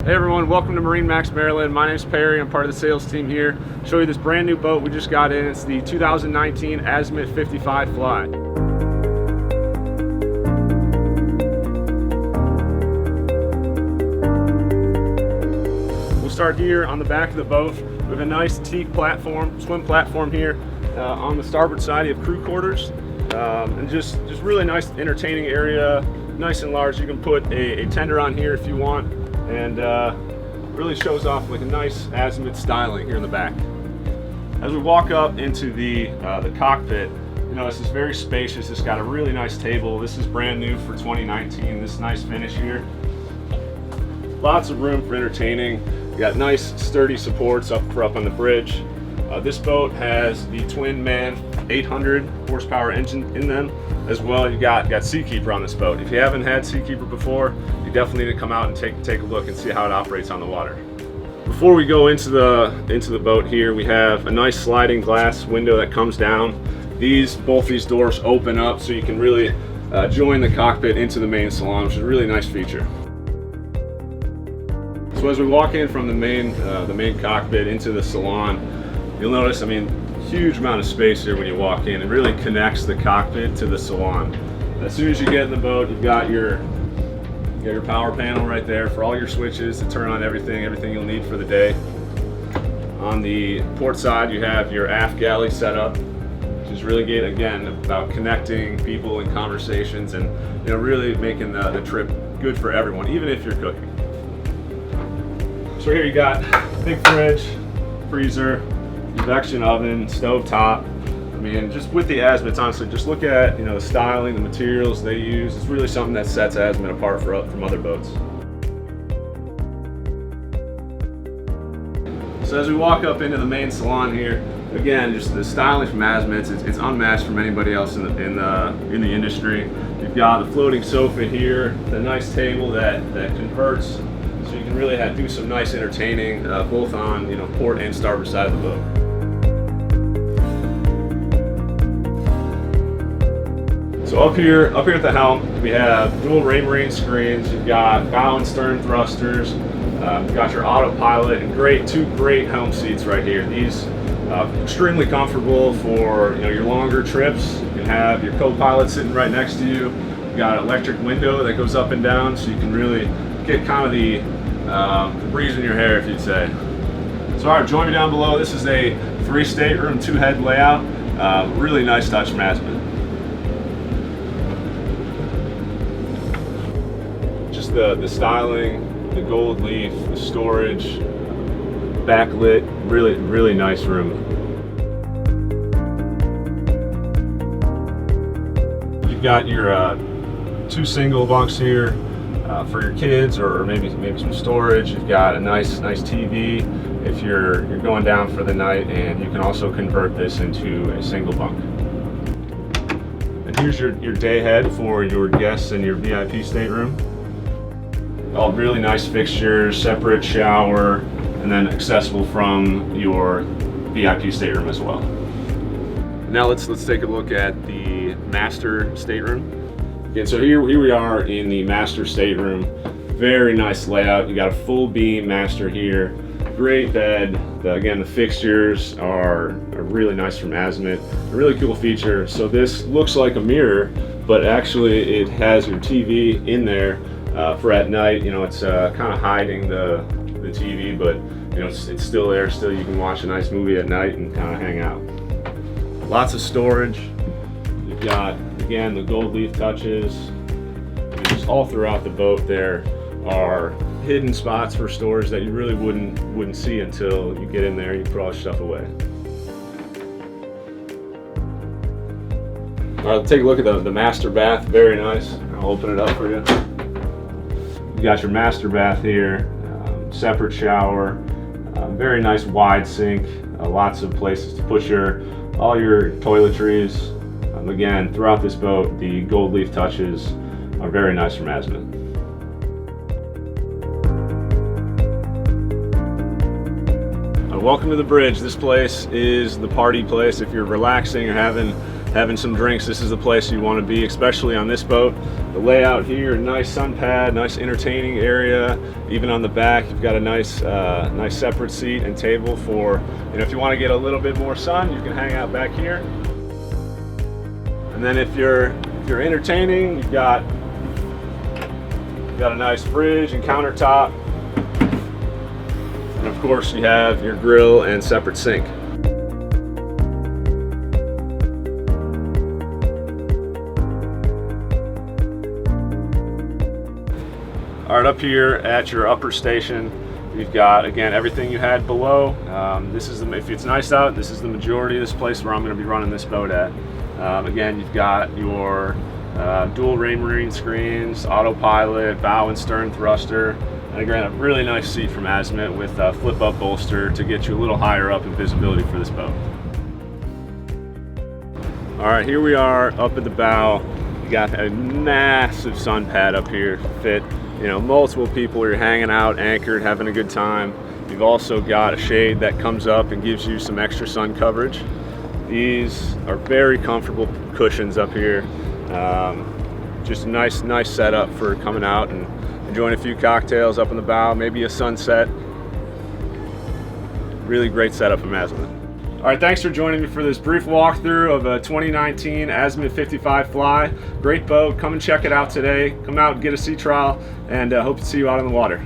Hey everyone, welcome to MarineMax Maryland. My name's Perry. I'm part of the sales team here. Show you this brand new boat we just got in. It's the 2019 Azimut 55 Fly. We'll start here on the back of the boat. We have a nice teak platform, swim platform here. On the starboard side you have crew quarters, and just really nice entertaining area, nice and large. You can put a tender on here if you want, and really shows off like a nice Azimut styling here in the back. As we walk up into the cockpit, you notice it's very spacious. It's got a really nice table. This is brand new for 2019. This nice finish here. Lots of room for entertaining. You got nice sturdy supports up on the bridge. This boat has the twin man 800 horsepower engine in them as well. You got Seakeeper on this boat. If you haven't had Seakeeper before, you definitely need to come out and take a look and see how it operates on the water. Before we go into the boat here, we have a nice sliding glass window that comes down. Both these doors open up so you can really join the cockpit into the main salon, which is a really nice feature. So as we walk in from the main cockpit into the salon, you'll notice, huge amount of space here when you walk in. It really connects the cockpit to the salon. As soon as you get in the boat, you've got your power panel right there for all your switches to turn on everything you'll need for the day. On the port side, you have your aft galley set up, which is really good, again, about connecting people and conversations and really making the trip good for everyone, even if you're cooking. So here you got big fridge, freezer, convection oven, stove top. Just with the Azimuts, honestly, just look at the styling, the materials they use. It's really something that sets Azimut apart from other boats. So as we walk up into the main salon here, again, just the styling from Azimuts, it's unmatched from anybody else in the industry. You've got the floating sofa here, the nice table that converts, so you can really do some nice entertaining both on port and starboard side of the boat. So up here at the helm, we have dual Marine screens. You've got bow and stern thrusters. You've got your autopilot and two great helm seats right here. These extremely comfortable for your longer trips. You can have your co-pilot sitting right next to you. You've got an electric window that goes up and down, so you can really get kind of the breeze in your hair, if you'd say. So all right, join me down below. This is a 3-stateroom, 2-head layout. Really nice touch from Azimut. Just the styling, the gold leaf, the storage, backlit, really nice room. You've got your 2 single bunks here for your kids, or maybe some storage. You've got a nice TV if you're going down for the night, and you can also convert this into a single bunk. And here's your day head for your guests in your VIP stateroom. All really nice fixtures, separate shower, and then accessible from your VIP stateroom as well. Now let's take a look at the master stateroom. Again, so here we are in the master stateroom. Very nice layout. You got a full beam master here. Great bed. Again, the fixtures are really nice from Azimut. A really cool feature. So this looks like a mirror, but actually it has your TV in there. For at night, it's kind of hiding the TV, but it's still there. Still, you can watch a nice movie at night and kind of hang out. Lots of storage. You've got, again, the gold leaf touches. Just all throughout the boat, there are hidden spots for storage that you really wouldn't see until you get in there and you put all your stuff away. All right, let's take a look at the master bath. Very nice. I'll open it up for you. You got your master bath here, separate shower, very nice wide sink, lots of places to put all your toiletries. Again, throughout this boat, the gold leaf touches are very nice from Azimut. Welcome to the bridge. This place is the party place. If you're relaxing or having some drinks, this is the place you want to be, especially on this boat. The layout here, nice sun pad, nice entertaining area. Even on the back, you've got a nice separate seat and table for, if you want to get a little bit more sun, you can hang out back here. And then if you're entertaining, you've got a nice fridge and countertop. And of course, you have your grill and separate sink. All right, up here at your upper station, you've got, again, everything you had below. If it's nice out, this is the majority of this place where I'm going to be running this boat at. Again, you've got your dual Marine screens, autopilot, bow and stern thruster, and again, a really nice seat from Azimut with a flip-up bolster to get you a little higher up in visibility for this boat. All right, here we are up at the bow. You got a massive sun pad up here to fit multiple people. You're hanging out, anchored, having a good time. You've also got a shade that comes up and gives you some extra sun coverage. These are very comfortable cushions up here. Just a nice setup for coming out and enjoying a few cocktails up in the bow, maybe a sunset. Really great setup from Azimut. All right, thanks for joining me for this brief walkthrough of a 2019 Azimut 55 Fly. Great boat. Come and check it out today. Come out and get a sea trial, and hope to see you out on the water.